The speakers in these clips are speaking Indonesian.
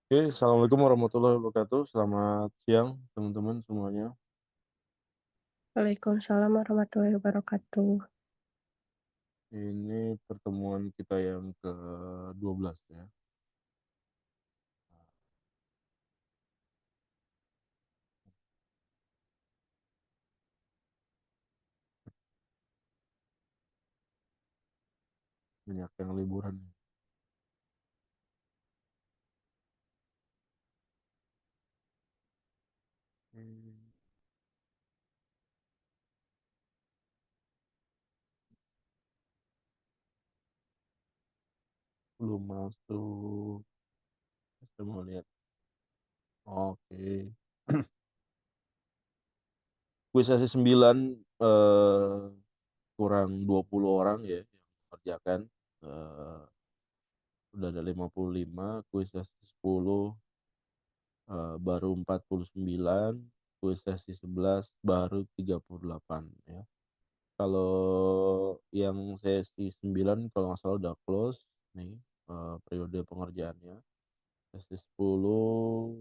Oke, Assalamualaikum warahmatullahi wabarakatuh. Selamat siang, teman-teman semuanya. Waalaikumsalam warahmatullahi wabarakatuh. Ini pertemuan kita yang ke-12 ya. Banyak yang liburan. Hmm, Belum masuk. Saya mau lihat. Oke. Kuis sesi 9 kurang 20 orang ya yang mengerjakan. Eh, Udah ada 55. Kuis sesi 10 baru 49. Kuis sesi 11 baru 38 ya. Kalau yang sesi 9 kalau nggak salah udah close nih, periode pengerjaannya. Sesi 10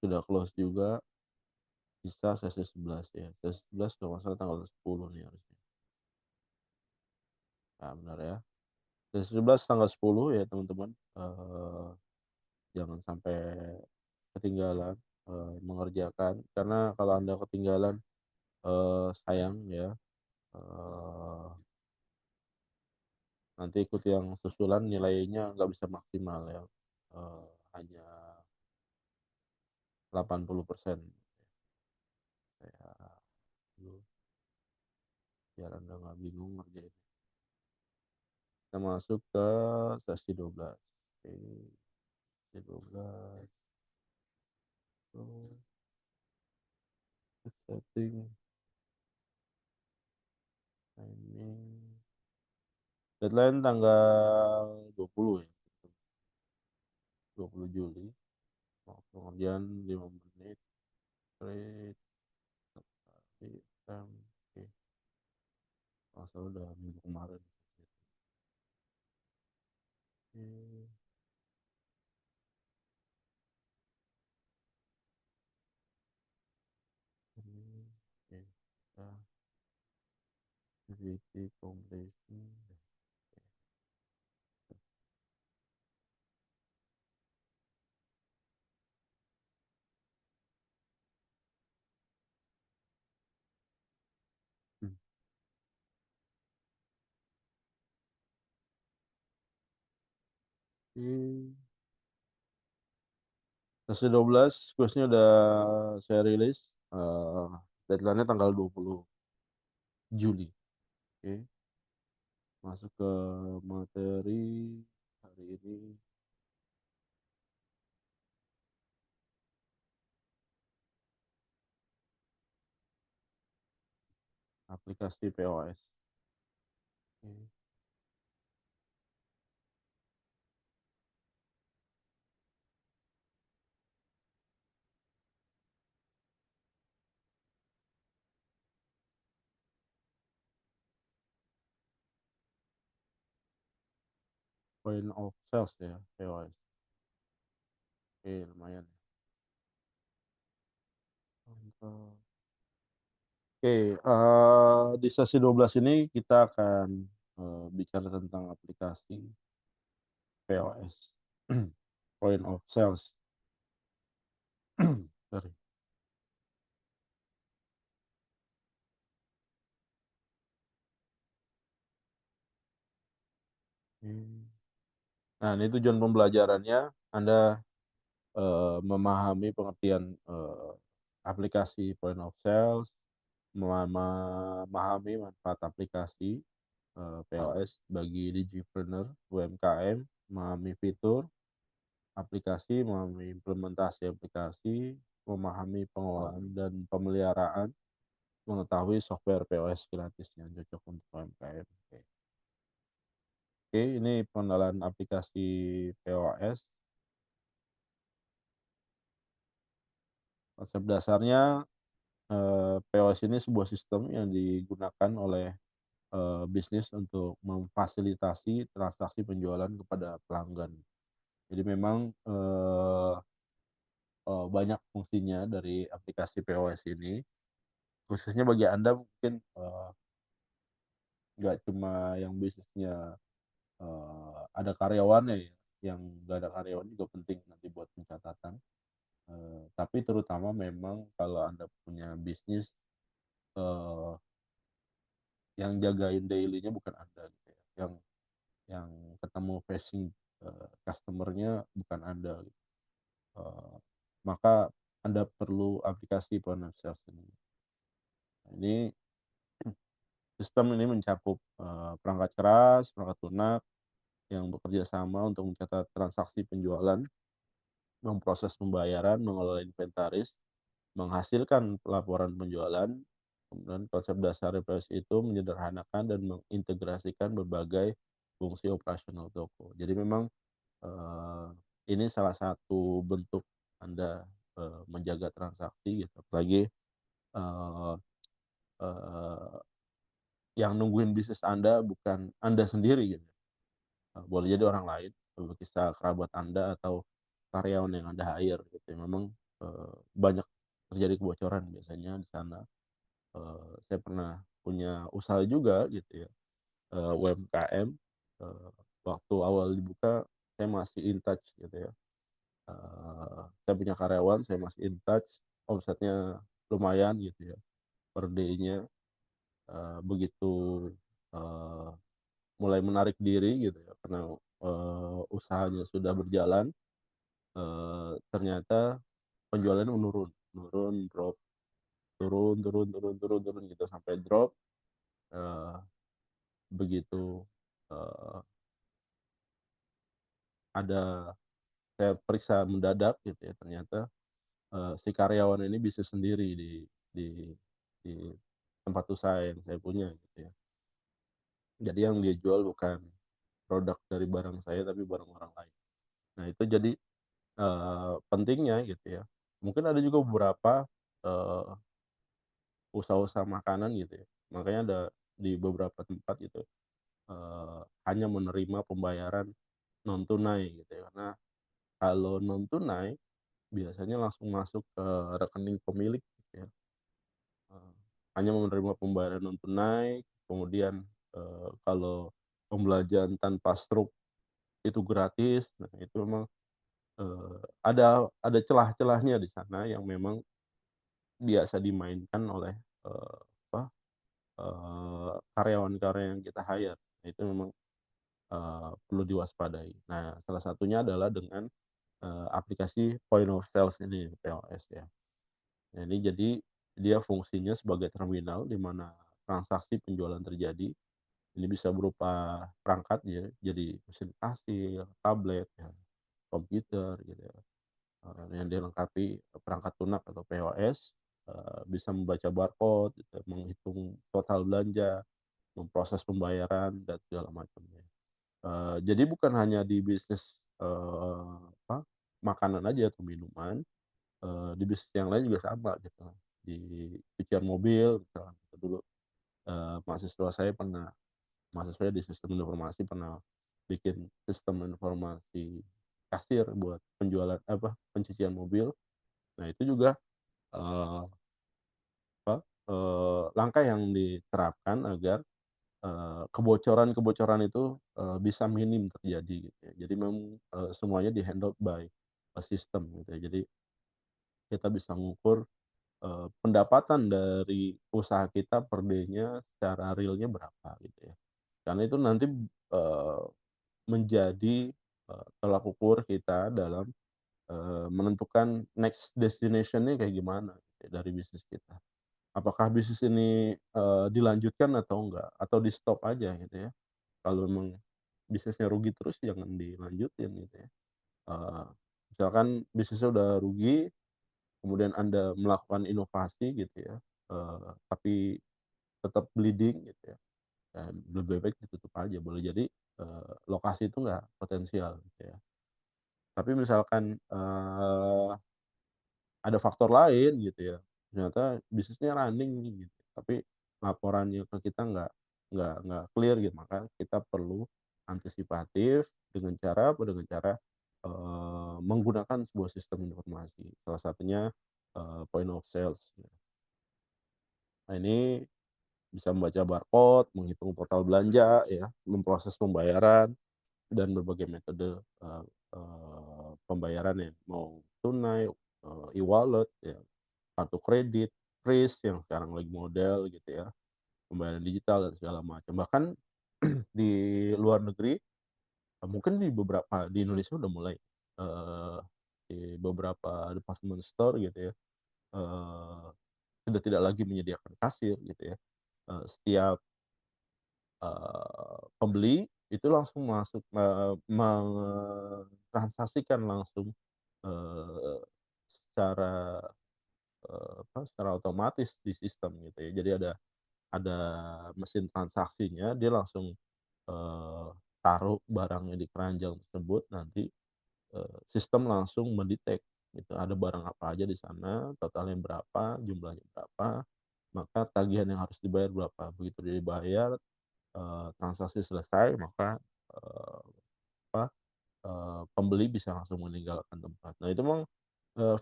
sudah close juga, sisa sesi 11 ya. Sesi 11 kalau nggak salah tanggal 10 nih harusnya. Nah, benar ya. Sesi 11 tanggal 10 ya teman-teman. Jangan sampai ketinggalan, mengerjakan. Karena kalau Anda ketinggalan, sayang ya. Eee, Nanti ikut yang susulan nilainya nggak bisa maksimal ya, hanya 80% kayak dulu, biar Anda nggak bingung ngerjain. Kita masuk ke sesi 12. Oke, sesi 12 tuh setting timing, deadline tanggal 20 ya, 20 Juli. Waktu pengerjaan 5 menit, straight, oke. Kalau salah udah minggu kemarin. Oke. Oke, kita activity completion. Hmm. Oke. Sesi 12 kuisnya udah saya rilis, eee, deadline-nya tanggal 20 Juli. Oke, masuk ke materi hari ini, aplikasi POS. Oke, point of sales ya, POS. Oke, lumayan ya. Mantap. Oke, di sesi 12 ini kita akan, bicara tentang aplikasi POS, point of sales. Sorry. Mmm. Nah, ini tujuan pembelajarannya Anda, memahami pengertian, aplikasi point of sales, memahami manfaat aplikasi, POS bagi digipreneur UMKM, memahami fitur aplikasi, memahami implementasi aplikasi, memahami pengelolaan dan pemeliharaan, mengetahui software POS gratis yang cocok untuk UMKM. Oke. Oke, ini pengenalan aplikasi POS. Konsep dasarnya, POS ini sebuah sistem yang digunakan oleh, bisnis untuk memfasilitasi transaksi penjualan kepada pelanggan. Jadi memang, banyak fungsinya dari aplikasi POS ini, khususnya bagi Anda mungkin, nggak cuma yang bisnisnya, ada karyawannya ya, yang nggak ada karyawan juga penting nanti buat pencatatan, tapi terutama memang kalau Anda punya bisnis, eee, yang jagain daily-nya bukan Anda gitu ya, yang ketemu facing, customer-nya bukan Anda gitu, eee, maka Anda perlu aplikasi point of sales ini. Nah, ini sistem ini mencakup, perangkat keras, perangkat lunak yang bekerja sama untuk mencatat transaksi penjualan, memproses pembayaran, mengelola inventaris, menghasilkan laporan penjualan. Kemudian konsep dasar represi itu menyederhanakan dan mengintegrasikan berbagai fungsi operasional toko. Jadi memang, eee, ini salah satu bentuk Anda, menjaga transaksi gitu, apalagi, eee eee, yang nungguin bisnis Anda bukan Anda sendiri gitu. Boleh jadi orang lain, bisa kerabat Anda atau karyawan yang Anda hire gitu ya. Memang, banyak terjadi kebocoran biasanya di sana. Saya pernah punya usaha juga gitu ya, UMKM, waktu awal dibuka saya masih in touch gitu ya, saya punya karyawan, saya masih in touch, omsetnya lumayan gitu ya per day-nya, begitu, eee mulai menarik diri gitu ya karena, usahanya sudah berjalan, ternyata penjualannya menurun menurun, drop, turun turun turun turun turun gitu sampai drop, eee, begitu, eee, ada saya periksa mendadak gitu ya ternyata, si karyawan ini bisnis sendiri di di tempat usaha yang saya punya gitu ya. Jadi yang dia jual bukan produk dari barang saya tapi barang orang lain. Nah itu jadi, pentingnya gitu ya. Mungkin ada juga beberapa, eee, usaha-usaha makanan gitu ya, makanya ada di beberapa tempat gitu, hanya menerima pembayaran non tunai gitu ya, karena kalau non tunai biasanya langsung masuk ke rekening pemilik gitu ya, eee, hanya menerima pembayaran non tunai, kemudian, kalau pembelanjaan tanpa struk itu gratis. Nah itu memang, ada celah-celahnya di sana yang memang biasa dimainkan oleh, apa, karyawan-karyawan yang kita hire. Nah, itu memang, perlu diwaspadai. Nah, salah satunya adalah dengan, aplikasi point of sales ini, POS ya. Nah, ini jadi dia fungsinya sebagai terminal di mana transaksi penjualan terjadi. Ini bisa berupa perangkat ya, jadi mesin kasir, tablet ya, komputer gitu ya. Yang dilengkapi perangkat lunak atau POS, bisa membaca barcode gitu, menghitung total belanja, memproses pembayaran dan segala macamnya. Jadi bukan hanya di bisnis, apa, makanan aja atau minuman, di bisnis yang lain juga sama gitu. Di cucian mobil misalkan gitu dulu, mahasiswa saya pernah mahasiswanya di sistem informasi pernah bikin sistem informasi kasir buat penjualan apa, pencucian mobil. Nah itu juga, eee, apa, langkah yang diterapkan agar, kebocoran-kebocoran itu, bisa minim terjadi gitu ya. Jadi memang, semuanya di-handle by a system gitu ya. Jadi kita bisa mengukur, pendapatan dari usaha kita per day-nya secara realnya berapa gitu ya. Karena itu nanti, eee, menjadi, tolak ukur kita dalam, menentukan next destination-nya kayak gimana gitu ya dari bisnis kita. Apakah bisnis ini, dilanjutkan atau enggak, atau di-stop aja gitu ya. Kalau memang bisnisnya rugi terus jangan dilanjutin gitu ya. Eee, Misalkan bisnisnya udah rugi, kemudian Anda melakukan inovasi gitu ya, tapi tetap bleeding gitu ya, lebih baik ditutup aja. Boleh jadi, lokasi itu nggak potensial gitu ya. Tapi misalkan, ada faktor lain gitu ya, ternyata bisnisnya running nih gitu, tapi laporannya ke kita nggak clear gitu, maka kita perlu antisipatif dengan cara apa, dengan cara, menggunakan sebuah sistem informasi. Salah satunya, point of sales. Nah, ini bisa membaca barcode, menghitung total belanja ya, memproses pembayaran, dan berbagai metode, pembayaran ya, mau tunai, e-wallet ya, kartu kredit, kris yang sekarang lagi model gitu ya, pembayaran digital dan segala macam. Bahkan di luar negeri, mungkin di Indonesia udah mulai, eee, di beberapa department store gitu ya, eee, sudah tidak lagi menyediakan kasir gitu ya. Setiap, pembeli itu langsung masuk, mentransaksikan langsung, eee, secara, secara otomatis di sistem gitu ya. Jadi ada mesin transaksinya, dia langsung, eee, taruh barangnya di keranjang tersebut, nanti, sistem langsung mendetek gitu, ada barang apa aja di sana, totalnya berapa, jumlahnya berapa, maka tagihan yang harus dibayar berapa. Begitu dia dibayar, transaksi selesai, maka, eee, apa, pembeli bisa langsung meninggalkan tempat. Nah, itu memang,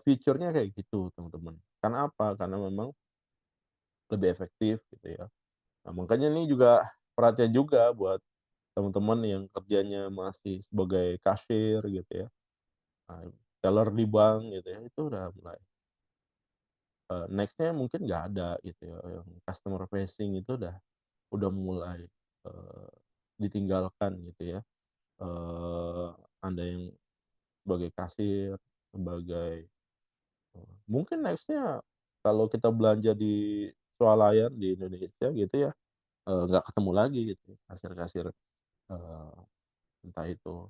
fiturnya kayak gitu, teman-teman. Karena apa? Karena memang lebih efektif gitu ya. Nah, makanya ini juga perhatian juga buat teman-teman yang kerjanya masih sebagai kasir gitu ya, nah, teller di bank gitu ya, itu udah mulai, next-nya mungkin nggak ada gitu ya, yang customer facing itu udah mulai, eee, ditinggalkan gitu ya. Eee, Anda yang sebagai kasir, sebagai mungkin next-nya kalau kita belanja di swalayan di Indonesia gitu ya, nggak ketemu lagi gitu ya kasir-kasir, eee, entah itu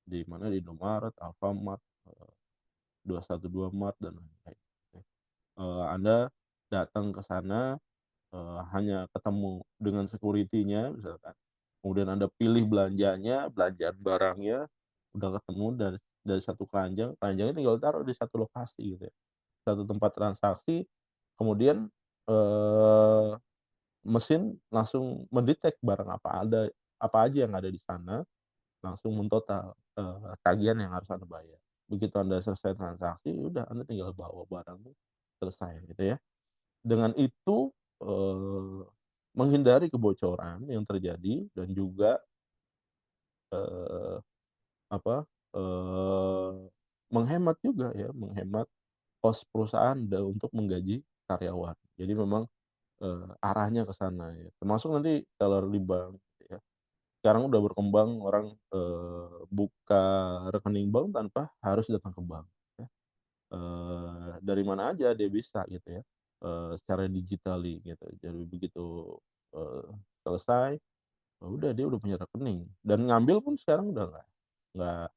di mana, di Indomaret, Alfamart, 212 Mart dan lain-lain. Anda datang ke sana, hanya ketemu dengan security-nya misalkan, kemudian Anda pilih belanjanya, belanjaan barangnya, udah ketemu dari satu keranjang, keranjangnya tinggal taruh di satu lokasi gitu ya, satu tempat transaksi, kemudian, eee, mesin langsung mendetek barang apa aja yang ada di sana, langsung mentotal, tagihan yang harus Anda bayar. Begitu Anda selesai transaksi, udah Anda tinggal bawa barangnya, selesai gitu ya. Dengan itu, menghindari kebocoran yang terjadi dan juga, eee, apa, eee, menghemat juga ya, menghemat kos perusahaan untuk menggaji karyawan. Jadi memang, arahnya ke sana ya, termasuk nanti teller di bank gitu ya. Sekarang udah berkembang orang, buka rekening bank tanpa harus datang ke bank ya, dari mana aja dia bisa gitu ya, secara digitally gitu. Jadi begitu, eee, selesai, udah dia udah punya rekening dan ngambil pun sekarang udah nggak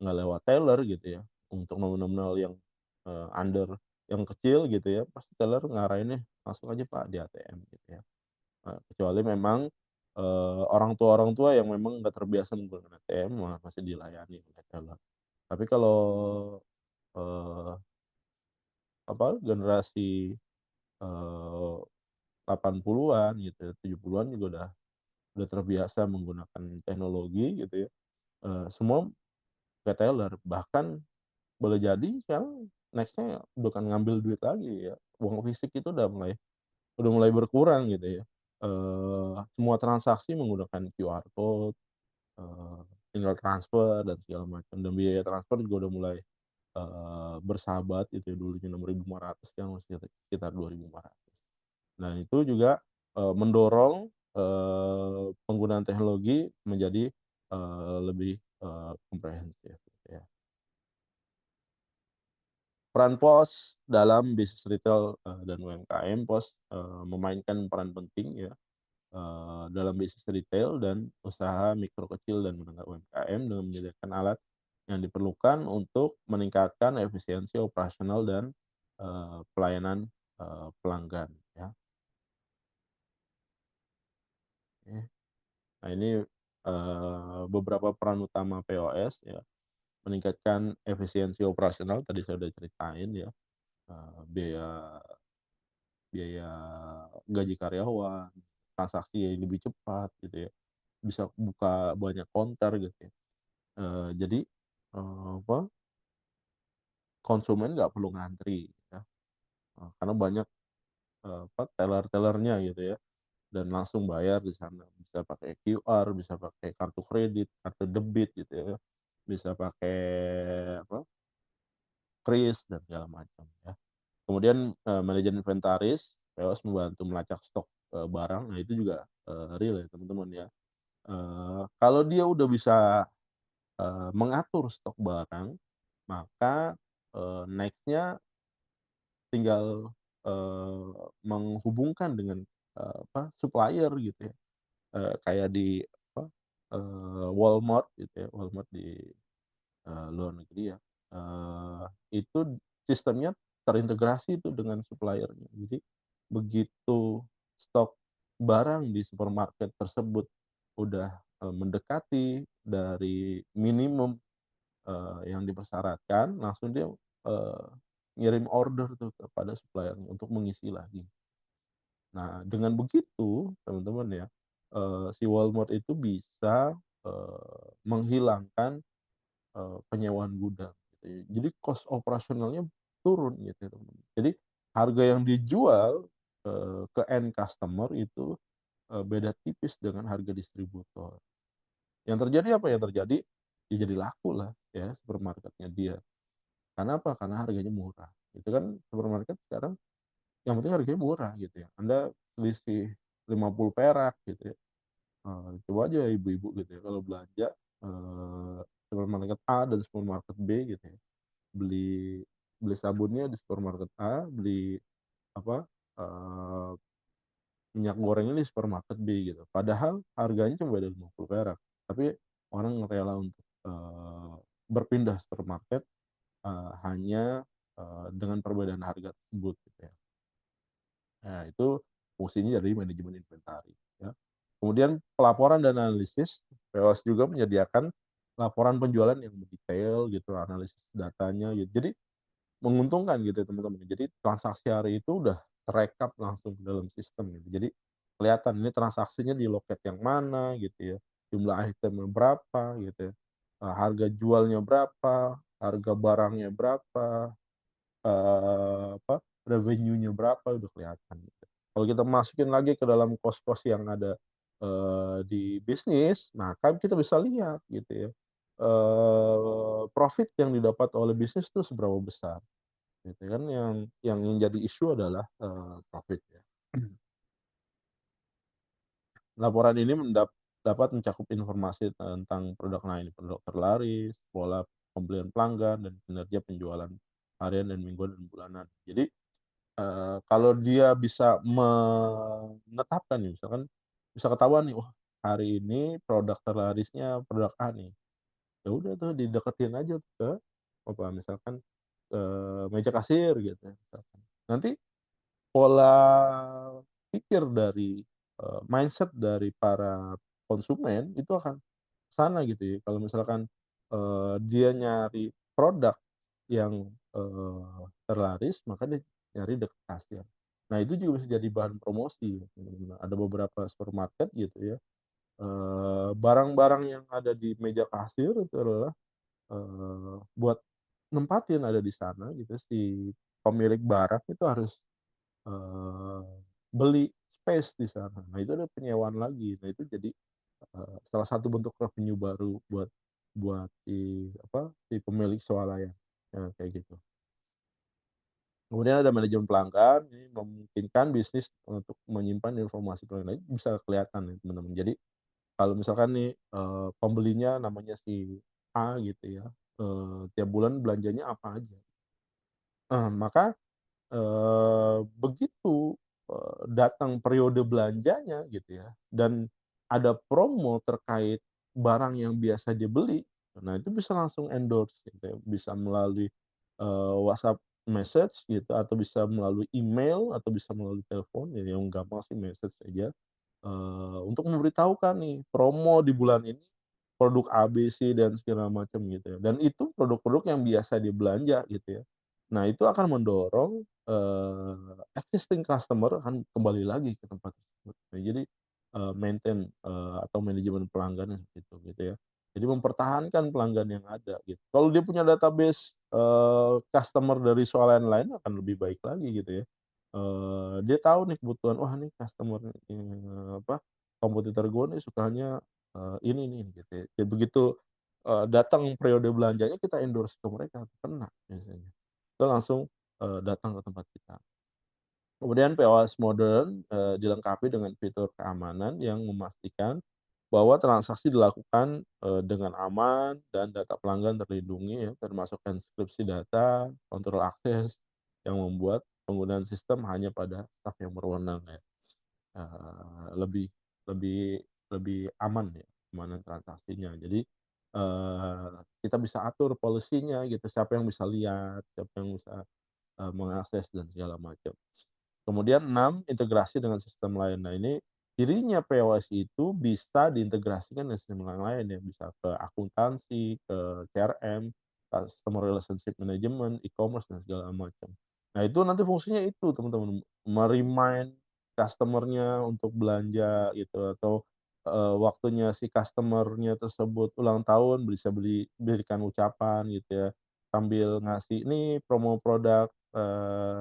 nggak lewat teller gitu ya. Untuk nominal-nominal yang, under yang kecil gitu ya, pasti teller ngarahinnya, "Masuk aja Pak di ATM," gitu ya. Kecuali memang, orang tua yang memang nggak terbiasa menggunakan ATM masih dilayani oleh teller. Tapi kalau, eee, generasi, 80-an gitu ya, 70-an juga udah terbiasa menggunakan teknologi gitu ya, semua ke teller. Bahkan boleh jadi sekarang next-nya bukan ngambil duit lagi ya, uang fisik itu udah mulai berkurang gitu ya. Semua transaksi menggunakan QR code, eee, tinggal transfer dan segala macam, dan biaya transfer juga udah mulai, bersahabat itu ya, dulunya 6.500 sekarang masih sekitar 2.500. Nah, itu juga, mendorong, penggunaan teknologi menjadi, lebih, komprehensif gitu ya. Peran POS dalam bisnis retail, dan UMKM, POS, memainkan peran penting ya, dalam bisnis retail dan usaha mikro kecil dan menengah UMKM dengan menyediakan alat yang diperlukan untuk meningkatkan efisiensi operasional dan, pelayanan, pelanggan ya, oke. Nah, ini, beberapa peran utama POS ya, meningkatkan efisiensi operasional tadi saya udah ceritain ya, biaya biaya gaji karyawan, transaksi yang lebih cepat gitu ya, bisa buka banyak konter gitu ya. Jadi apa, konsumen nggak perlu ngantri ya, karena banyak, apa, teller-tellernya gitu ya, dan langsung bayar di sana. Bisa pakai QR, bisa pakai kartu kredit, kartu debit gitu ya, bisa pakai apa, kris dan segala macam ya. Kemudian, manajemen inventaris, POS membantu melacak stok, barang. Nah itu juga, real ya teman-teman ya. Kalau dia udah bisa, mengatur stok barang, maka, next-nya tinggal, menghubungkan dengan, apa, supplier gitu ya. Kayak di apa, Walmart gitu ya, Walmart di, luar negeri ya, itu sistemnya terintegrasi itu dengan supplier-nya. Jadi begitu stok barang di supermarket tersebut udah, mendekati dari minimum, yang dipersyaratkan, langsung dia, eee, ngirim order tuh kepada supplier-nya untuk mengisi lagi. Nah, dengan begitu teman-teman ya, si Walmart itu bisa, menghilangkan, penyewaan gudang gitu ya. Jadi cost operasionalnya turun gitu ya, teman. Jadi harga yang dijual, ke end customer itu, beda tipis dengan harga distributor. Yang terjadi apa yang terjadi? Ya jadi lakulah ya supermarketnya dia. Karena apa? Karena harganya murah. Itu kan supermarket sekarang yang penting harganya murah gitu ya. Anda selisih 50 perak gitu ya. Coba aja ibu-ibu gitu ya kalau belanja, supermarket A dan supermarket B gitu ya, beli beli sabunnya di supermarket A, beli apa, eee, minyak gorengnya di supermarket B gitu. Padahal harganya cuma beda 50 perak, tapi orang rela untuk, berpindah supermarket, hanya, dengan perbedaan harga tersebut gitu ya. Nah, itu fungsinya dari manajemen inventaris, ya. Kemudian pelaporan dan analisis, POS juga menyediakan laporan penjualan yang mendetail gitu, analisis datanya gitu. Jadi menguntungkan gitu ya teman-teman. Jadi transaksi hari itu udah terekap langsung ke dalam sistem gitu. Jadi kelihatan ini transaksinya di loket yang mana gitu ya, jumlah itemnya berapa gitu ya, harga jualnya berapa, harga barangnya berapa, apa, revenue-nya berapa udah kelihatan gitu. Kalau kita masukin lagi ke dalam kos-kos yang ada, di bisnis, maka kita bisa lihat gitu ya, profit yang didapat oleh bisnis itu seberapa besar gitu kan. Yang jadi isu adalah, profit ya. Laporan ini dapat mencakup informasi tentang produk lain, produk terlaris, pola pembelian pelanggan, dan kinerja penjualan harian dan mingguan dan bulanan. Jadi kalau dia bisa menetapkan nih, misalkan bisa ketahuan nih, wah hari ini produk terlarisnya produk A nih, ya udah tuh dideketin aja tuh ke apa, misalkan, meja kasir gitu ya misalkan. Nanti pola pikir dari, mindset dari para konsumen itu akan sana gitu ya. Kalau misalkan, dia nyari produk yang, terlaris, maka dia nyari dekat kasir. Nah, itu juga bisa jadi bahan promosi ya, teman-teman. Ada beberapa supermarket gitu ya, barang-barang yang ada di meja kasir itu adalah, buat nempatin ada di sana gitu, si pemilik barang itu harus, eee, beli space di sana. Nah, itu ada penyewaan lagi. Nah, itu jadi, salah satu bentuk revenue baru buat si apa, si pemilik swalayan, kayak gitu. Kemudian ada manajemen pelanggan, ini memungkinkan bisnis untuk menyimpan informasi pelanggan. Nah, itu bisa kelihatan ya teman-teman. Jadi kalau misalkan nih, pembelinya namanya si A gitu ya, tiap bulan belanjanya apa aja. Maka, begitu, datang periode belanjanya gitu ya, dan ada promo terkait barang yang biasa dia beli, nah itu bisa langsung endorse gitu ya, bisa melalui, WhatsApp message gitu, atau bisa melalui email, atau bisa melalui telepon, ya yang gampang sih message aja, untuk memberitahukan nih promo di bulan ini, produk A, B, C, dan segala macam gitu ya, dan itu produk-produk yang biasa dia belanja gitu ya. Nah, itu akan mendorong, existing customer akan kembali lagi ke tempat tersebut. Nah, jadi, maintain, atau manajemen pelanggan yang seperti itu gitu ya. Jadi mempertahankan pelanggan yang ada gitu. Kalau dia punya database, customer dari swalayan lain akan lebih baik lagi gitu ya. Dia tahu nih kebutuhan, wah nih customer, kompetitor gue nih sukanya, ini nih gitu ya. Ya begitu, datang periode belanjanya kita endorse ke mereka, kena biasanya. Itu langsung, datang ke tempat kita. Kemudian POS modern, dilengkapi dengan fitur keamanan yang memastikan bahwa transaksi dilakukan, dengan aman dan data pelanggan terlindungi ya, termasuk enkripsi data, kontrol akses, yang membuat penggunaan sistem hanya pada staf yang berwenang ya. Lebih lebih lebih aman ya, keamanan transaksinya. Jadi, kita bisa atur policy-nya gitu, siapa yang bisa lihat, siapa yang bisa, mengakses dan segala macam. Kemudian 6 integrasi dengan sistem lain. Nah ini, cirinya POS itu bisa diintegrasikan dengan sistem yang lain ya, bisa ke akuntansi, ke CRM, customer relationship management, e-commerce dan segala macam. Nah itu nanti fungsinya itu teman-teman, me-remind customer-nya untuk belanja gitu, atau, waktunya si customer-nya tersebut ulang tahun bisa berikan ucapan gitu ya, sambil ngasih, "Ini promo produk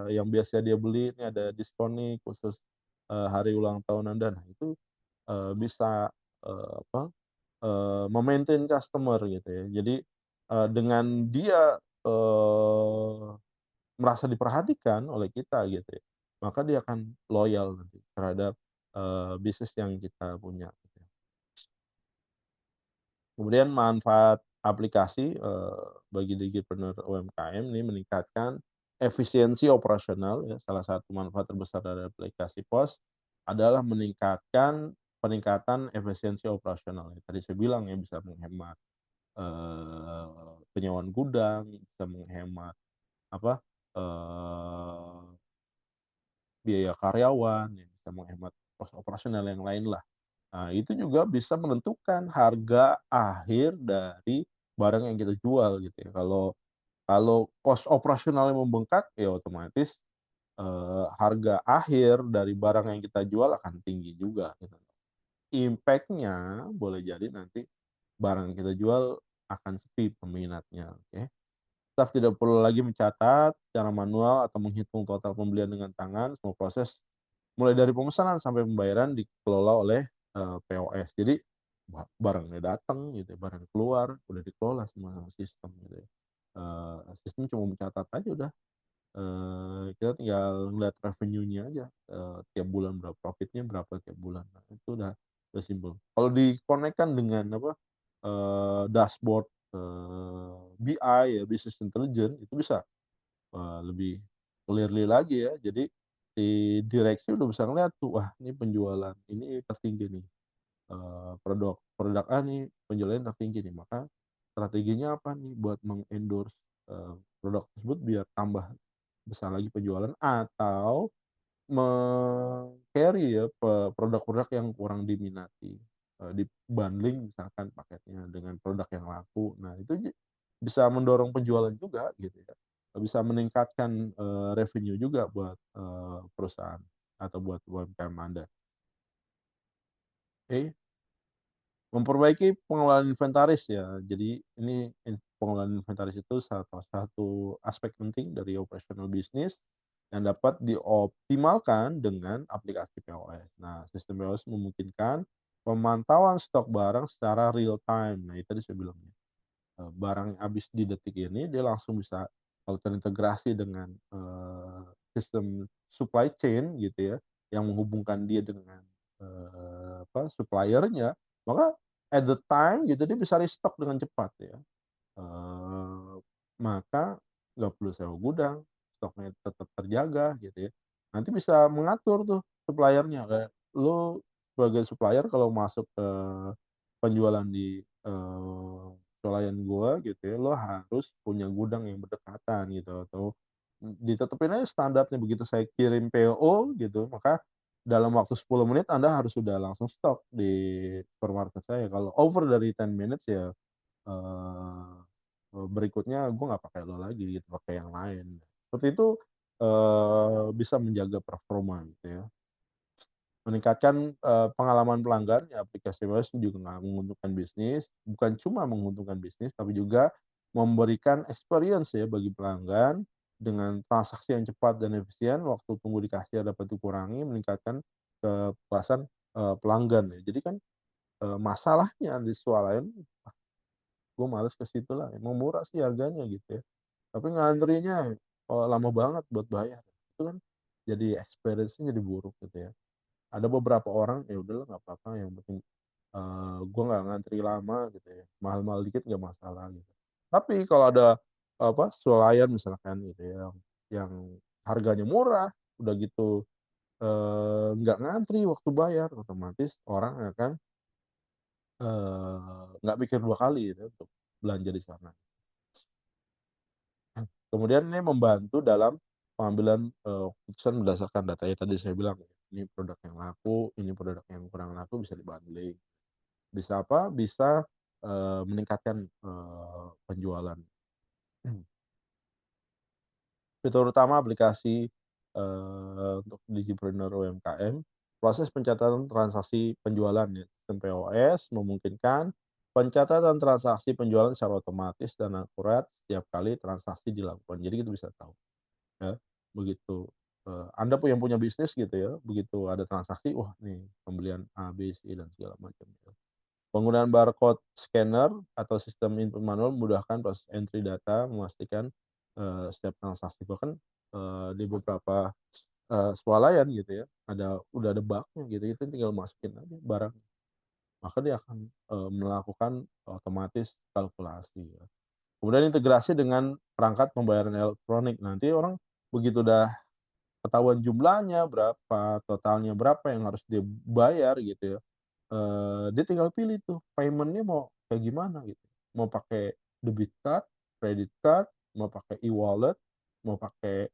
yang biasa dia beli ini ada diskon nih khusus, hari ulang tahun Anda." Nah itu, bisa, me-maintain customer gitu ya. Jadi, dengan dia, merasa diperhatikan oleh kita gitu ya, maka dia akan loyal nanti terhadap, bisnis yang kita punya gitu ya. Kemudian manfaat aplikasi, bagi digipreneur UMKM ini meningkatkan efisiensi operasional ya, salah satu manfaat terbesar dari aplikasi POS adalah peningkatan efisiensi operasional ya. Tadi saya bilang ya bisa menghemat, penyewaan gudang, bisa menghemat apa, biaya karyawan, ya bisa menghemat kos operasional yang lain lah. Nah, itu juga bisa menentukan harga akhir dari barang yang kita jual gitu ya. Kalau kalau kos operasionalnya membengkak, ya otomatis, harga akhir dari barang yang kita jual akan tinggi juga gitu. Impact-nya boleh jadi nanti barang yang kita jual akan sepi peminatnya, oke. Staf tidak perlu lagi mencatat secara manual atau menghitung total pembelian dengan tangan, semua proses mulai dari pemesanan sampai pembayaran dikelola oleh, POS. Jadi barangnya datang gitu ya, barang keluar, udah dikelola semua sama sistem gitu ya. Sistem cuma mencatat aja udah, kita tinggal ngelihat revenue-nya aja, tiap bulan berapa, profitnya berapa tiap bulan. Nah, itu udah simpel. Kalau dikonekkan dengan apa, dashboard, BI ya, business intelligence, itu bisa lebih clearly lagi ya. Jadi si direksi udah bisa ngeliat tuh, wah ini penjualan ini tertinggi nih, produk produk A nih penjualannya tertinggi nih, maka strateginya apa nih buat meng-endorse, produk tersebut biar tambah besar lagi penjualan atau carry ya produk-produk yang kurang diminati, di-bundling misalkan paketnya dengan produk yang laku. Nah itu bisa mendorong penjualan juga gitu ya, bisa meningkatkan, revenue juga buat, perusahaan atau buat UMKM Anda. Oke, memperbaiki pengelolaan inventaris ya. Jadi ini pengelolaan inventaris itu salah satu aspek penting dari operasional bisnis yang dapat dioptimalkan dengan aplikasi POS. Nah, sistem POS memungkinkan pemantauan stok barang secara real time. Nah, itu tadi saya bilang ya, barang yang habis di detik ini dia langsung bisa kalau terintegrasi dengan, sistem supply chain gitu ya, yang menghubungkan dia dengan, supplier-nya, maka at the time gitu dia bisa restock dengan cepat ya. Eee, maka nggak perlu sewa gudang, stoknya tetap terjaga gitu ya. Nanti bisa mengatur tuh supplier-nya, kayak lu sebagai supplier kalau masuk ke penjualan di, swalayan gua gitu ya, lo harus punya gudang yang berdekatan gitu atau, ditetepin aja standarnya begitu saya kirim PO gitu, maka dalam waktu 10 menit Anda harus sudah langsung stok di supermarket saya. Kalau over dari 10 minutes ya, Eee berikutnya gue nggak pakai lo lagi gitu, pakai yang lain. Seperti itu, bisa menjaga performa gitu ya. Meningkatkan, pengalaman pelanggan, ya aplikasi iOS juga nggak menguntungkan bisnis, bukan cuma menguntungkan bisnis, tapi juga memberikan experience ya bagi pelanggan, dengan transaksi yang cepat dan efisien, waktu tunggu di kasir dapat dikurangi, meningkatkan kepuasan, pelanggan ya. Jadi kan, masalahnya di swalayan, ah, gue males ke situ lah, emang murah sih harganya gitu ya, tapi ngantrinya, lama banget buat bayar. Itu kan jadi experience-nya jadi buruk gitu ya. Ada beberapa orang, ya udahlah nggak apa-apa yang penting, gua nggak ngantri lama gitu ya, mahal-mahal dikit nggak masalah gitu. Tapi kalau ada, apa, swalayan misalkan gitu ya, yang harganya murah, udah gitu, nggak ngantri waktu bayar, otomatis orang akan, nggak mikir 2 kali gitu ya untuk belanja di sana. Kemudian ini membantu dalam pengambilan, keputusan berdasarkan data ya tadi saya bilang ya, ini produk yang laku, ini produk yang kurang laku bisa dibanding. Bisa apa, bisa, meningkatkan, penjualan. Fitur utama aplikasi, untuk Digipreneur UMKM, proses pencatatan transaksi penjualan ya, sistem POS memungkinkan pencatatan transaksi penjualan secara otomatis dan akurat setiap kali transaksi dilakukan. Jadi kita bisa tahu ya, begitu, Anda yang punya bisnis gitu ya, begitu ada transaksi, wah nih pembelian A, B, C, dan segala macam gitu. Penggunaan barcode scanner atau sistem input manual memudahkan proses entry data, memastikan, setiap transaksi. Bahkan, di beberapa, swalayan gitu ya, udah ada bug-nya gitu, itu tinggal masukin aja barang, maka dia akan, melakukan otomatis kalkulasi ya. Kemudian integrasi dengan perangkat pembayaran elektronik, nanti orang begitu udah ketahuan jumlahnya berapa, totalnya berapa yang harus dia bayar gitu ya. Dia tinggal pilih tuh payment-nya mau kayak gimana gitu, mau pakai debit card, credit card, mau pakai e-wallet, mau pakai,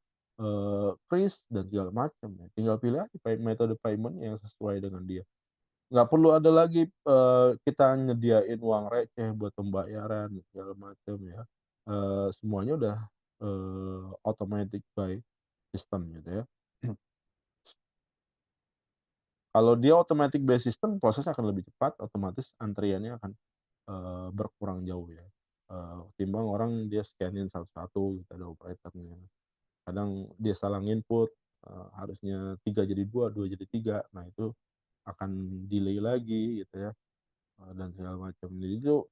kris dan segala macam ya. Tinggal pilih aja metode payment yang sesuai dengan dia. Nggak perlu ada lagi, kita nyediain uang receh buat pembayaran segala macam ya. Semuanya udah, automatic by system gitu ya. Kalau dia automatic by system prosesnya akan lebih cepat, otomatis antriannya akan berkurang jauh ya, ketimbang orang dia scan-in satu-satu gitu, ada operatornya. Kadang dia salah nginput, harusnya 3 jadi 2, 2 jadi 3. Nah itu akan delay lagi gitu ya, dan segala macam. Jadi itu,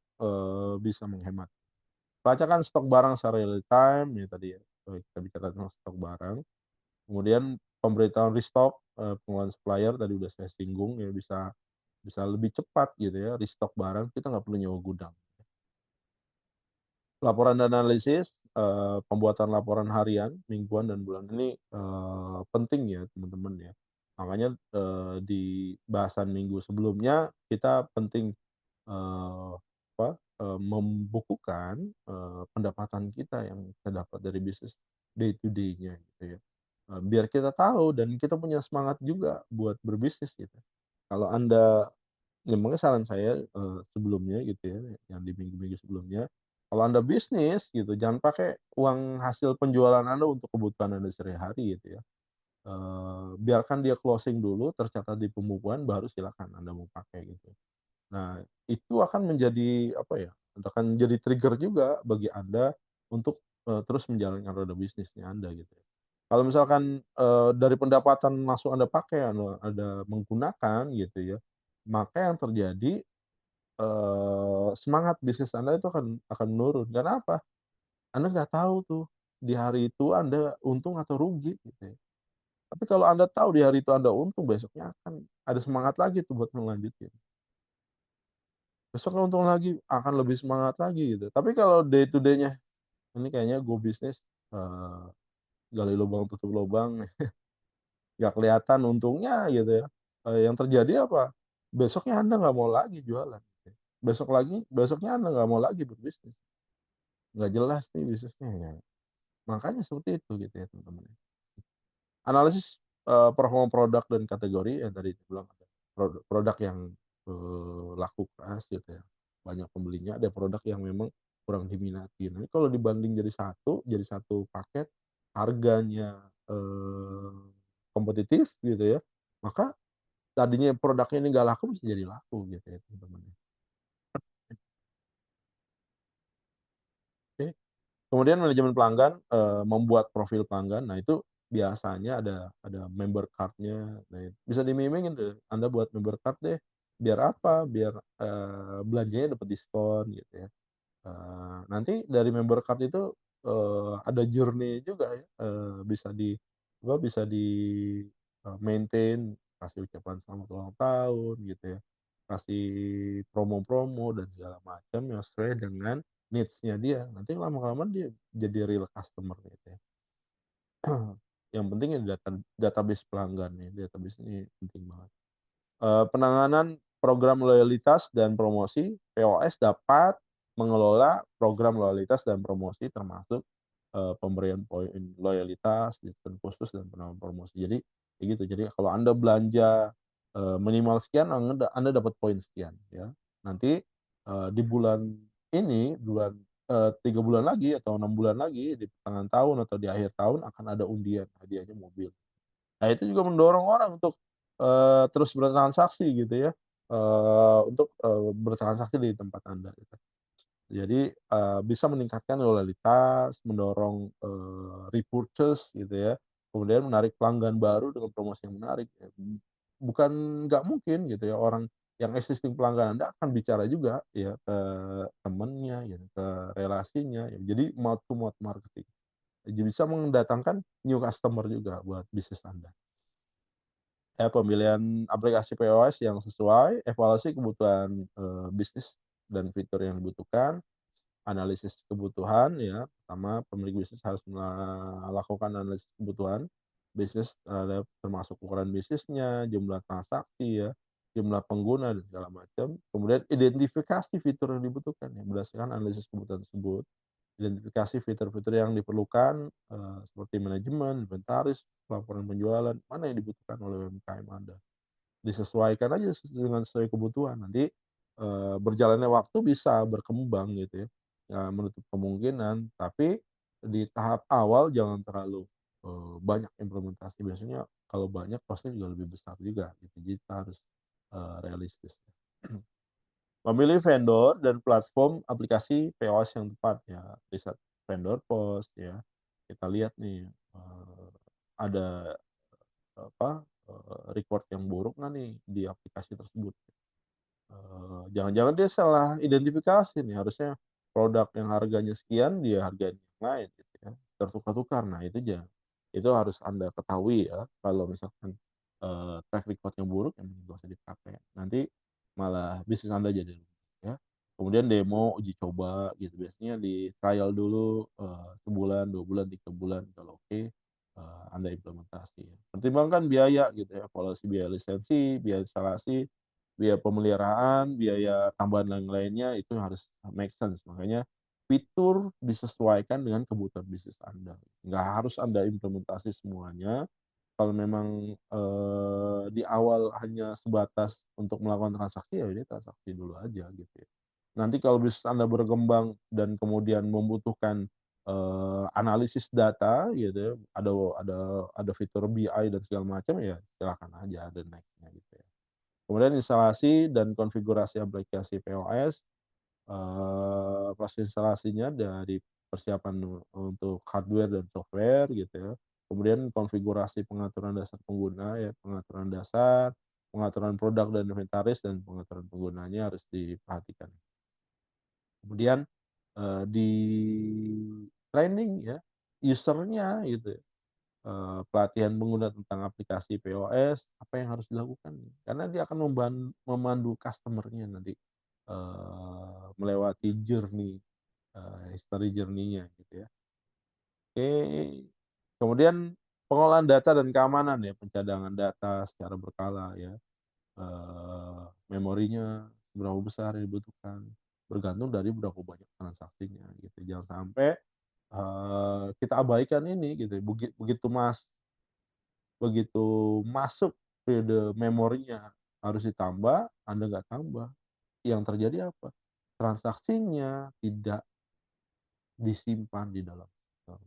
bisa menghemat. Pelacakan stok barang secara real time ya tadi ya, kita bicara tentang stok barang. Kemudian pemberitahuan restock, pengeluaran supplier tadi udah saya singgung ya, bisa bisa lebih cepat gitu ya restock barang, kita nggak perlu nyewa gudang. Laporan dan analisis, pembuatan laporan harian, mingguan, dan bulan ini, penting ya teman-teman ya. Makanya, di bahasan minggu sebelumnya kita penting, eee, membukukan, pendapatan kita yang kita dapat dari bisnis day to day-nya gitu ya. Biar kita tahu dan kita punya semangat juga buat berbisnis gitu. Kalau Anda Ya makanya saran saya, sebelumnya gitu ya, yang di minggu-minggu sebelumnya, kalau Anda bisnis gitu, jangan pakai uang hasil penjualan Anda untuk kebutuhan Anda sehari-hari gitu ya. Biarkan dia closing dulu, tercatat di pembukuan, baru silakan Anda mau pakai gitu. Nah, itu akan menjadi apa ya, akan jadi trigger juga bagi Anda untuk, terus menjalankan roda bisnisnya Anda gitu ya. Kalau misalkan, dari pendapatan langsung Anda pakai, Anda menggunakan gitu ya, maka yang terjadi, semangat bisnis Anda itu akan menurun. Karena apa? Anda nggak tahu tuh, di hari itu Anda untung atau rugi gitu ya. Tapi kalau Anda tahu di hari itu Anda untung, besoknya akan ada semangat lagi tuh buat ngelanjutin. Besoknya untung lagi, akan lebih semangat lagi gitu. Tapi kalau day to day-nya, ini kayaknya go bisnis, eee, gali lubang tutup lubang, nggak kelihatan untungnya gitu ya. Yang terjadi apa? Besoknya Anda nggak mau lagi jualan, gitu ya. Besoknya Anda nggak mau lagi berbisnis. Nggak jelas nih bisnisnya ya. Makanya seperti itu gitu ya teman-teman. Analisis, performa produk dan kategori yang tadi dibilang ada produk yang, laku keras gitu ya, banyak pembelinya, ada produk yang memang kurang diminati. Nah, kalau dibanding jadi satu paket, harganya, kompetitif gitu ya, maka tadinya produknya ini nggak laku bisa jadi laku gitu ya teman-teman ya. Oke. Kemudian manajemen pelanggan, membuat profil pelanggan. Nah itu biasanya ada member card-nya. Nah bisa diiming-imingin tuh, Anda buat member card deh, biar apa, biar, belanjanya dapat diskon gitu ya. Nanti dari member card itu, ada journey juga ya, bisa di, maintain, kasih ucapan selamat ulang tahun gitu ya, kasih promo-promo dan segala macam yang sesuai dengan needs-nya dia. Nanti lama-kelamaan dia jadi real customer gitu ya. Yang penting ya database pelanggan nih, database ini penting banget. Penanganan program loyalitas dan promosi, POS dapat mengelola program loyalitas dan promosi termasuk, pemberian poin loyalitas, diskon khusus, dan penawaran promosi. Jadi kayak gitu. Jadi kalau Anda belanja, minimal sekian, Anda dapat poin sekian ya. Nanti, di bulan ini, 3 bulan lagi atau 6 bulan lagi, di pertengahan tahun atau di akhir tahun akan ada undian, hadiahnya mobil. Nah, itu juga mendorong orang untuk, terus bertransaksi gitu ya, untuk, bertransaksi di tempat Anda gitu. Jadi, bisa meningkatkan loyalitas, mendorong, repurchase gitu ya, kemudian menarik pelanggan baru dengan promosi yang menarik ya. Bukan nggak mungkin gitu ya, orang yang existing pelanggan Anda akan bicara juga ya ke temennya gitu, ke relasinya ya. Jadi mouth to mouth marketing. Jadi bisa mendatangkan new customer juga buat bisnis Anda. Ya pemilihan aplikasi POS yang sesuai, evaluasi kebutuhan, bisnis dan fitur yang dibutuhkan, analisis kebutuhan ya, pertama pemilik bisnis harus melakukan analisis kebutuhan bisnis terhadap termasuk ukuran bisnisnya, jumlah transaksi ya, jumlah pengguna dan segala macam. Kemudian identifikasi fitur yang dibutuhkan ya, berdasarkan analisis kebutuhan tersebut. Identifikasi fitur-fitur yang diperlukan, seperti manajemen, inventaris, laporan penjualan, mana yang dibutuhkan oleh UMKM Anda. Disesuaikan aja dengan sesuai kebutuhan, nanti, berjalannya waktu bisa berkembang gitu ya, nggak menutup kemungkinan, tapi di tahap awal jangan terlalu, banyak implementasi, biasanya kalau banyak pasti juga lebih besar juga gitu, jadi kita harus, realistis. Memilih vendor dan platform aplikasi POS yang tepat ya, riset vendor POS ya, kita lihat nih, ada record yang buruk nggak nih di aplikasi tersebut. Jangan-jangan dia salah identifikasi nih, harusnya produk yang harganya sekian, dia hargain yang lain gitu ya, tertukar-tukar. Nah itu harus Anda ketahui ya, kalau misalkan, track record-nya buruk, ya mending nggak usah dipakai. Nanti malah bisnis Anda jadi rugi ya. Kemudian demo, uji coba gitu, biasanya di trial dulu, sebulan, 2 bulan, 3 bulan, kalau oke, Anda implementasi ya. Pertimbangkan biaya gitu ya, evaluasi biaya lisensi, biaya instalasi, biaya pemeliharaan, biaya tambahan lain-lainnya itu harus make sense. Makanya fitur disesuaikan dengan kebutuhan bisnis Anda. Nggak harus Anda implementasi semuanya, kalau memang, di awal hanya sebatas untuk melakukan transaksi, ya udah transaksi dulu aja gitu ya. Nanti kalau bisnis Anda berkembang dan kemudian membutuhkan, analisis data gitu ya, ada ada fitur BI dan segala macam, ya silakan aja ada next-nya gitu ya. Kemudian instalasi dan konfigurasi aplikasi POS, proses instalasinya dari persiapan untuk hardware dan software gitu ya. Kemudian konfigurasi pengaturan dasar pengguna ya, pengaturan dasar, pengaturan produk dan inventaris, dan pengaturan penggunanya harus diperhatikan. Kemudian, di training ya, user-nya gitu ya. Pelatihan pengguna tentang aplikasi POS, apa yang harus dilakukan, karena dia akan memandu customer-nya nanti, melewati journey, history journey-nya gitu ya. Oke, kemudian pengolahan data dan keamanan ya, pencadangan data secara berkala ya, memorinya seberapa besar yang dibutuhkan, bergantung dari berapa banyak transaksinya gitu. Jangan sampai, kita abaikan ini gitu, begitu begitu masuk periode memorinya harus ditambah, Anda nggak tambah, yang terjadi apa? Transaksinya tidak disimpan di dalam sistem.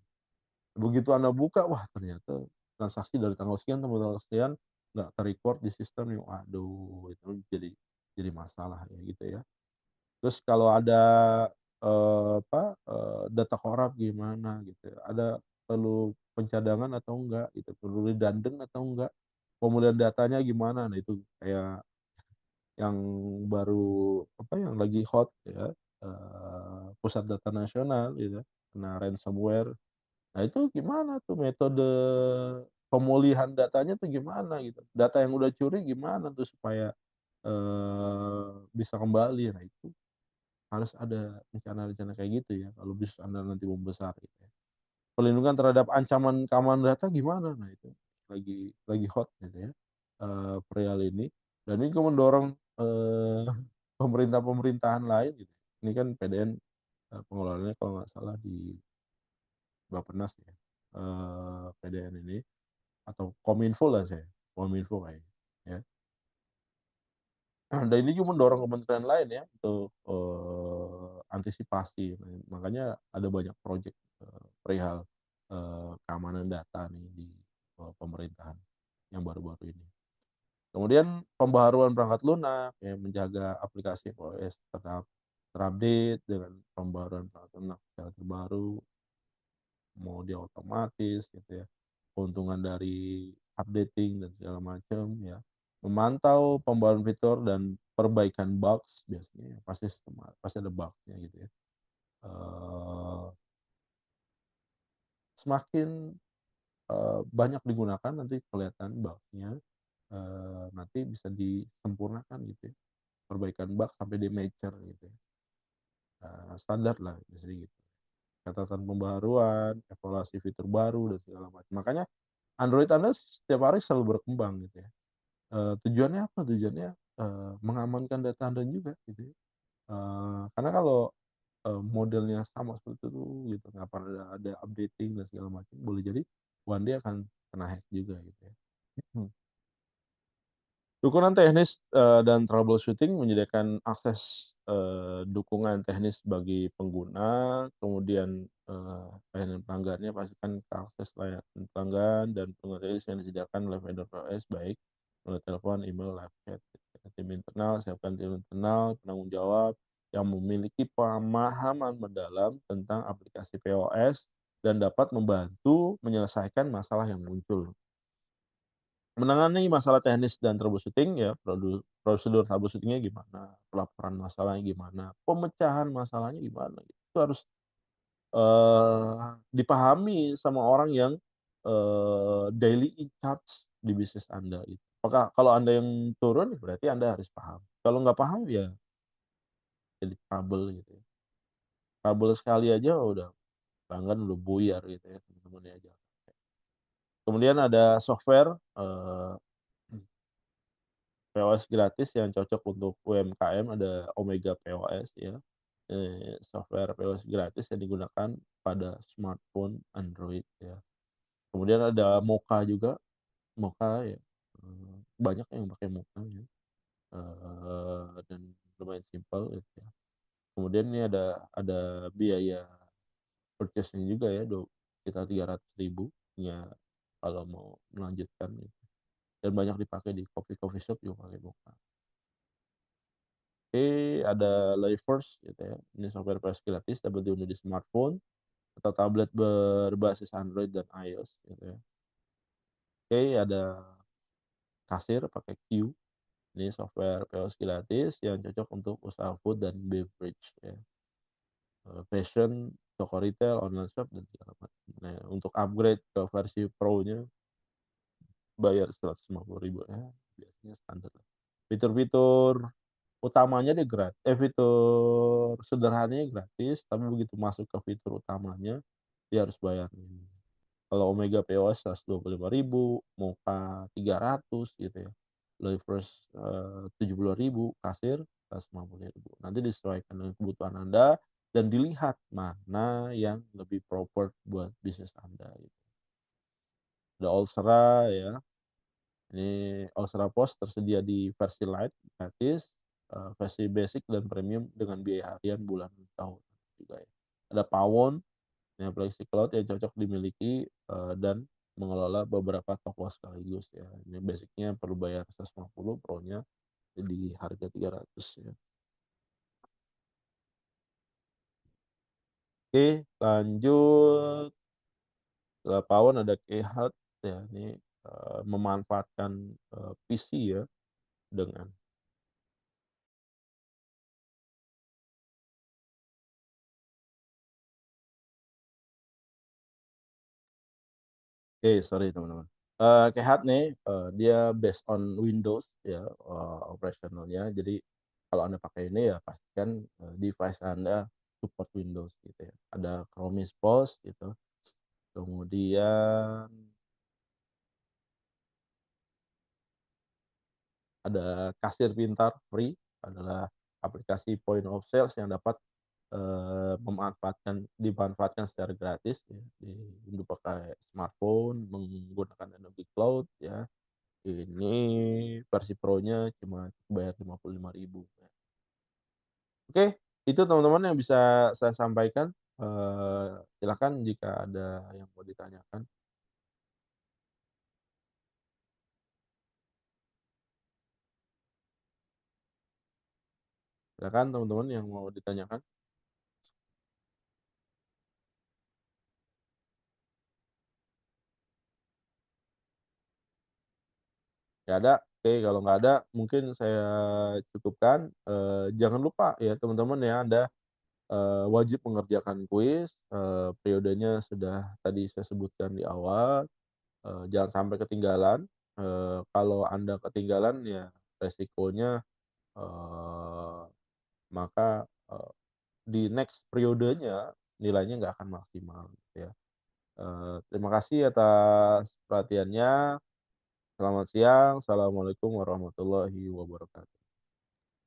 Begitu Anda buka, wah ternyata transaksi dari tanggal sekian sampai tanggal sekian, nggak ter-record di sistem nih, waduh itu jadi masalah ya gitu ya. Terus kalau ada, data korup gimana gitu ya, ada perlu pencadangan atau enggak gitu, perlu redundant atau enggak, pemulihan datanya gimana. Nah itu kayak yang baru, yang lagi hot ya, Pusat Data Nasional gitu, kena ransomware. Nah itu gimana tuh metode pemulihan datanya tuh gimana gitu, data yang udah curi gimana tuh supaya, bisa kembali. Nah itu harus ada rencana-rencana kayak gitu ya kalau bisnis Anda nanti membesar gitu ya. Perlindungan terhadap ancaman keamanan data gimana? Nah itu lagi hot gitu ya, perihal ini, dan ini juga mendorong, pemerintah-pemerintahan lain gitu. Ini kan PDN, pengelolaannya kalau nggak salah di Bappenas ya, PDN ini atau Kominfo lah saya, Kominfo kayaknya ya. Dan ini juga mendorong kementerian lain ya untuk, antisipasi. Nah, makanya ada banyak proyek, perihal, keamanan data nih di, pemerintahan yang baru-baru ini. Kemudian pembaharuan perangkat lunak, ya menjaga aplikasi OS tetap terupdate dengan pembaharuan perangkat lunak secara terbaru, mau dia otomatis gitu ya, keuntungan dari updating dan segala macam ya. Memantau pembaruan fitur dan perbaikan bugs biasanya pasti ada bug-nya gitu ya. Eee, Semakin, banyak digunakan nanti kelihatan bug-nya, nanti bisa disempurnakan gitu ya, perbaikan bug sampai dia mature gitu ya, standar lah biasanya gitu. Catatan pembaruan, evaluasi fitur baru dan segala macam. Makanya Android Anda setiap hari selalu berkembang gitu ya. Tujuannya apa? Tujuannya, mengamankan data Anda juga gitu ya. Karena kalau, modelnya sama seperti itu gitu, nggak pernah ada updating dan segala macam, boleh jadi one day akan kena hack juga gitu ya. Mhm. Dukungan teknis, dan troubleshooting menyediakan akses, dukungan teknis bagi pengguna, kemudian, layanan pelanggannya pastikan akses layanan pelanggan dan pengguna teknis yang disediakan oleh vendor POS baik melalui telepon, email, live chat gitu ya. Tim internal, siapkan tim internal, penanggung jawab yang memiliki pemahaman mendalam tentang aplikasi POS dan dapat membantu menyelesaikan masalah yang muncul. Menangani masalah teknis dan troubleshooting ya, prosedur troubleshooting-nya gimana, pelaporan masalahnya gimana, pemecahan masalahnya gimana, gitu. Itu harus, dipahami sama orang yang, daily in charge di bisnis Anda itu. Apakah kalau Anda yang turun, berarti Anda harus paham. Kalau nggak paham, ya jadi trouble gitu ya. Trouble sekali aja udah pelanggan udah buyar gitu ya, teman-temannya aja. Kemudian ada software, POS gratis yang cocok untuk UMKM, ada Omega POS ya, software POS gratis yang digunakan pada smartphone Android ya. Kemudian ada Mocha juga, Mocha ya, banyak yang pakai Mocha ya, dan lumayan simpel gitu ya. Kemudian ini ada biaya purchase-nya juga ya, sekitar 300.000 ya kalau mau melanjutkan gitu, dan banyak dipakai di coffee shop juga pakai Mocha. Oke, ada Liveverse gitu ya, ini software POS gratis dapat diunduh di smartphone atau tablet berbasis Android dan iOS gitu ya. Oke, ada Kasir pakai Q, ini software POS gratis yang cocok untuk usaha food dan beverage ya, fashion, toko retail, online shop dan segala macam. Nah, untuk upgrade ke versi Pro-nya bayar 150.000 ya, biasanya standar lah. Fitur-fitur utamanya fitur sederhananya gratis, tapi begitu masuk ke fitur utamanya, dia harus bayar. Kalau Omega POS 125.000, Mocha 300 gitu ya. Livers, 70.000, Kasir 150.000. Nanti disesuaikan dengan kebutuhan Anda dan dilihat mana yang lebih proper buat bisnis Anda gitu. Ada Allsera ya, ini Allsera Pos tersedia di versi Lite gratis, versi basic dan premium dengan biaya harian, bulan, tahun juga ya. Ada Pawon, ini aplikasi cloud yang cocok dimiliki, dan mengelola beberapa toko sekaligus ya. Ini basic-nya perlu bayar 150, Pro-nya di harga 300 ya. Oke, lanjut. Setelah Pawon ada Kehat ya, ini, memanfaatkan, PC ya dengan sorry teman-teman. Kehat nih, dia based on Windows ya, operasionalnya. Jadi kalau Anda pakai ini ya pastikan, device Anda support Windows gitu ya. Ada Chromis POS gitu, kemudian ada kasir pintar free, adalah aplikasi point of sales yang dapat, dimanfaatkan secara gratis ya, untuk pakai smartphone menggunakan Adobe Cloud ya. Ini versi Pro-nya cuma bayar 55.000 ya. Oke, itu teman-teman yang bisa saya sampaikan, silakan jika ada yang mau ditanyakan. Silakan teman-teman yang mau ditanyakan. Nggak ada? Oke, kalau nggak ada mungkin saya cukupkan, jangan lupa ya teman-teman ya, Anda, wajib mengerjakan kuis, periodenya sudah tadi saya sebutkan di awal, jangan sampai ketinggalan, kalau Anda ketinggalan ya resikonya, eee, maka, di next periodenya nilainya nggak akan maksimal gitu ya. Terima kasih atas perhatiannya. Selamat siang. Assalamualaikum warahmatullahi wabarakatuh.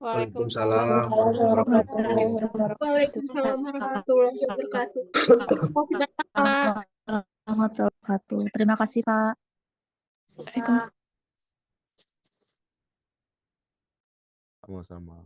Waalaikumsalam Waalaikumsalam warahmatullahi warahmatullahi wabarakatuh. wabarakatuh. Waalaikumsalam warahmatullahi wabarakatuh. Terima kasih banyak, Pak. Warahmatullahi wabarakatuh. Terima kasih, Pak. Waalaikumsalam. Sama-sama.